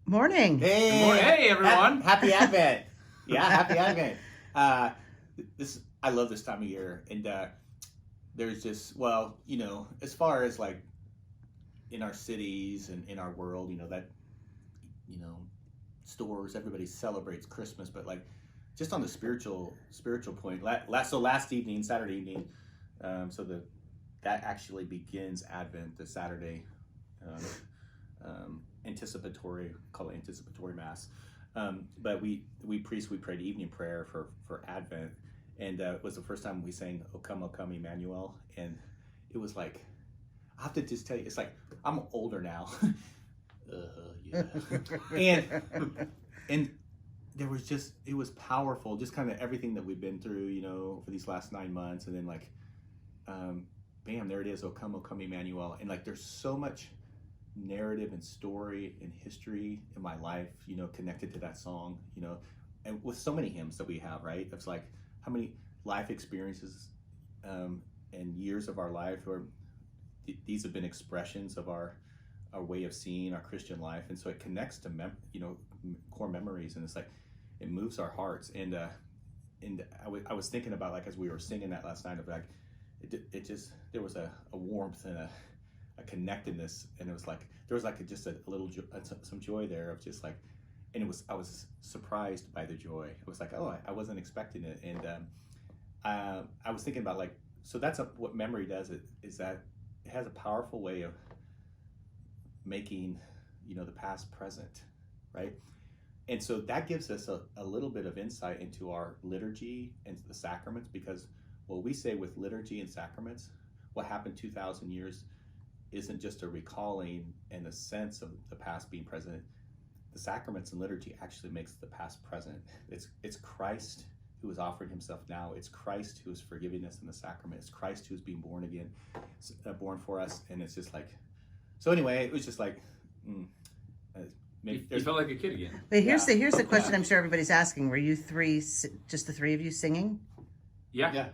Morning. Hey, everyone. Happy Advent. Yeah, happy Advent. I love this time of year, and there's just, as far as like in our cities and in our world, stores, everybody celebrates Christmas, but like just on the spiritual point, last evening, Saturday evening, that actually begins Advent, the Saturday call it anticipatory mass. But we prayed evening prayer for Advent, and it was the first time we sang O Come, Emmanuel, and it was like, I have to just tell you, it's like, I'm older now. Yeah. and there was just, it was powerful, just kind of everything that we've been through, for these last 9 months, and then like, bam, there it is, O Come, Emmanuel, and like, there's so much narrative and story and history in my life, connected to that song, and with so many hymns that we have, right? It's like how many life experiences and years of our life, or these have been expressions of our way of seeing our Christian life, and so it connects to core memories, and it's like it moves our hearts. And I was thinking about, like, as we were singing that last night, of like it just, there was a warmth and a connectedness, and it was like there was like just a little some joy there of just like, and I was surprised by the joy. It was like, oh, I wasn't expecting it. And I was thinking about, like, so that's what memory does, is that it has a powerful way of making the past present, right? And so that gives us a little bit of insight into our liturgy and the sacraments, because what we say with liturgy and sacraments, what happened 2,000 years isn't just a recalling and a sense of the past being present. The sacraments and liturgy actually makes the past present. It's Christ who is offering himself now. It's Christ who is forgiving us in the sacrament. It's Christ who is being born again, born for us. And it's just like, so anyway, it was just like, you felt like a kid again. Wait, here's the question I'm sure everybody's asking. Were you just the three of you singing? Yeah.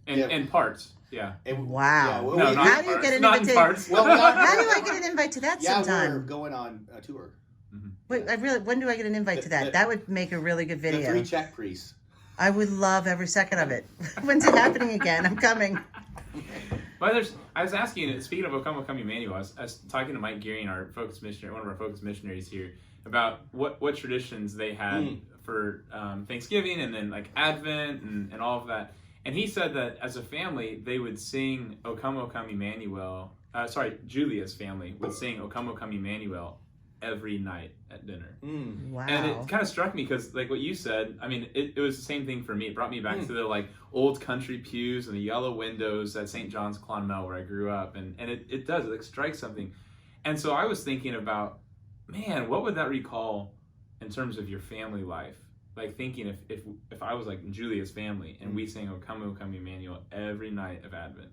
And parts. Yeah. Wow. Yeah, how do you get an invitation? How do I get an invite to that sometime? We're going on a tour. Mm-hmm. Wait, when do I get an invite to that? That would make a really good video. The 3 Czech priests. I would love every second of it. When's it happening again? I'm coming. Well, I was asking, speaking of O Come, Emmanuel, I was talking to Mike Gearing, our focus missionary, one of our focus missionaries here, about what traditions they had for Thanksgiving, and then like Advent and all of that. And he said that as a family, they would sing O Come, Emmanuel. Julia's family would sing O Come, Emmanuel every night at dinner. Wow. And it kind of struck me, because like what you said, I mean, it was the same thing for me. It brought me back to the like old country pews and the yellow windows at St. John's Clonmel, where I grew up. And it does, it like strikes something. And so I was thinking about, man, what would that recall in terms of your family life? Like thinking if I was like Julia's family and we sang O Come, Emmanuel every night of Advent.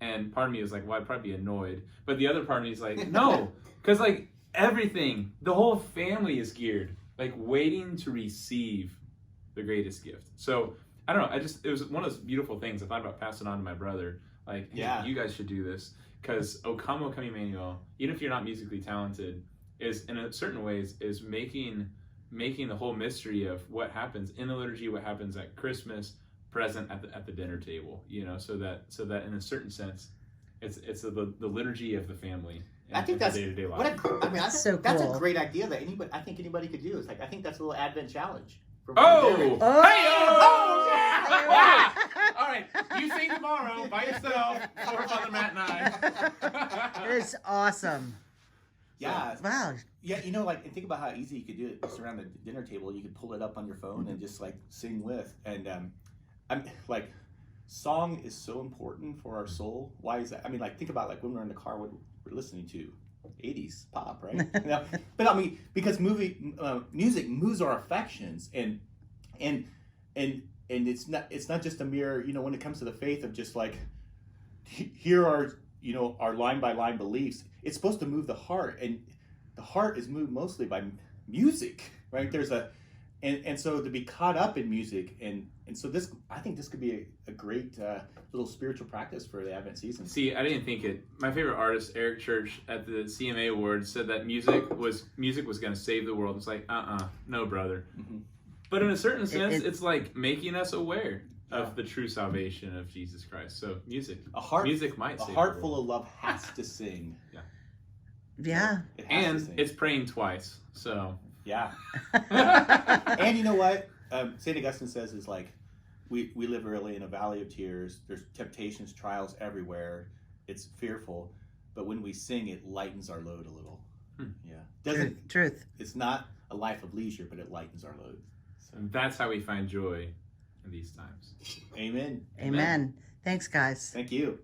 And part of me was like, well, I'd probably be annoyed. But the other part of me is like, no, because like everything, the whole family is geared, like waiting to receive the greatest gift. So I don't know, it was one of those beautiful things. I thought about passing on to my brother, like, hey, you guys should do this, because O Come, Emmanuel, even if you're not musically talented, is in a certain ways is making the whole mystery of what happens in the liturgy, what happens at Christmas, present at the dinner table, so that in a certain sense, it's the liturgy of the family. I think that's day-to-day life. That's so that's cool. a great idea that anybody could do. It's like, I think that's a little Advent challenge. Oh! Yeah. All right, you sing tomorrow by yourself, or Father Matt and I. It's awesome. Yeah. Wow. Yeah, like, and think about how easy you could do it just around the dinner table. You could pull it up on your phone and just like sing with. And I'm like, song is so important for our soul. Why is that? I mean, like, think about like when we're in the car, what we're listening to, 80s pop, right? But I mean, because music moves our affections, and it's not just a mere, when it comes to the faith of just like, here are our line by line beliefs. It's supposed to move the heart, and the heart is moved mostly by music, right? There's And so to be caught up in music, and so this, I think this could be a great little spiritual practice for the Advent season. See, I didn't think it. My favorite artist, Eric Church, at the CMA Awards, said that music was going to save the world. It's like, no, brother. Mm-hmm. But in a certain sense, it's like making us aware of the true salvation of Jesus Christ. So music might save a heart the full world. of love has to sing. Yeah. It has to And sing. it's praying twice. So Yeah. And you know what? St. Augustine says is like, we live really in a valley of tears. There's temptations, trials everywhere. It's fearful. But when we sing, it lightens our load a little. Yeah. Truth. It's not a life of leisure, but it lightens our load. and that's how we find joy in these times. Amen. Amen. Thanks, guys. Thank you.